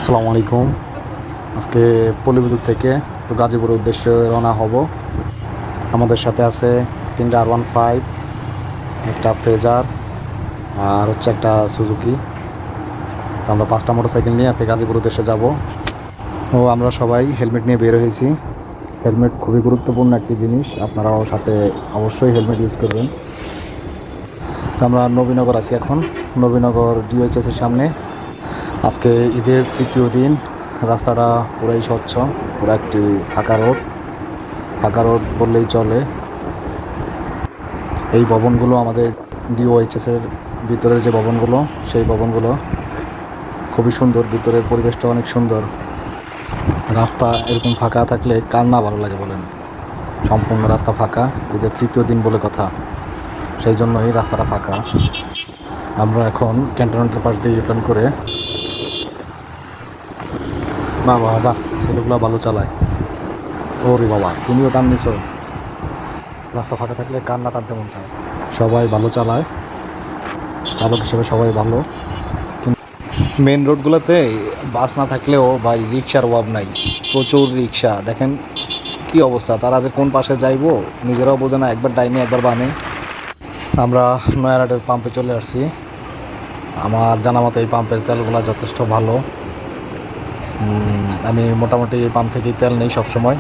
আসসালামু আলাইকুম। আজকে পল্লীবিদ্যুৎ থেকে গাজীপুরের উদ্দেশ্যে রওনা হব। আমাদের সাথে আছে 3টা R15, একটা ফ্রেজার আর হচ্ছে একটা সুজুকি। তো আমরা 5টা মোটরসাইকেল নিয়ে আজকে গাজীপুর উদ্দেশ্যে যাব। ও আমরা সবাই হেলমেট নিয়ে বের হয়েছি। হেলমেট খুবই গুরুত্বপূর্ণ একটি জিনিস, আপনারাও সাথে অবশ্যই হেলমেট ইউজ করবেন। তো আমরা নবীনগর আছি এখন, নবীনগর ডিওএইচএসের সামনে। আজকে ঈদের তৃতীয় দিন, রাস্তাটা পুরাই স্বচ্ছ, পুরো একটি ফাঁকা রোড বললেই চলে। এই ভবনগুলো আমাদের ডিওএইচএসের ভিতরের যে ভবনগুলো, সেই ভবনগুলো খুবই সুন্দর, ভিতরের পরিবেশটা অনেক সুন্দর। রাস্তা এরকম ফাঁকা থাকলে কার না ভালো লাগে বলেন। সম্পূর্ণ রাস্তা ফাঁকা, ঈদের তৃতীয় দিন বলে কথা, সেই জন্যই রাস্তাটা ফাঁকা। আমরা এখন ক্যান্টনমেন্টের পাশ দিয়ে রিটার্ন করে, বাবা ছেলেগুলো ভালো চালায়। ওরে বাবা, তুমিও টান নিছো। রাস্তা ফাঁকা থাকলে কার না টানতে মন চায়। সবাই ভালো চালায়, চালক হিসেবে সবাই ভালো। কিন্তু মেন রোডগুলোতে বাস না থাকলেও ভাই রিক্সার অভাব নাই, প্রচুর রিক্সা। দেখেন কি অবস্থা, তারা যে কোন পাশে যাইবো নিজেরাও বোঝে না, একবার ডাইনে একবার বামে। আমরা নয়ারহাটের পাম্পে চলে আসছি। আমার জানা মতো এই পাম্পের তেলগুলো যথেষ্ট ভালো। আমি মোটামুটি এই পাম্প থেকেই তেল নেই সবসময়।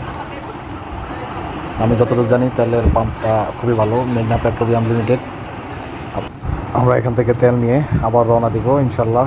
আমি যতটুকু জানি তেলের পাম্পটা খুবই ভালো, মেঘনা পেট্রোলিয়াম লিমিটেড। আমরা এখান থেকে তেল নিয়ে আবার রওনা দিব ইনশাল্লাহ।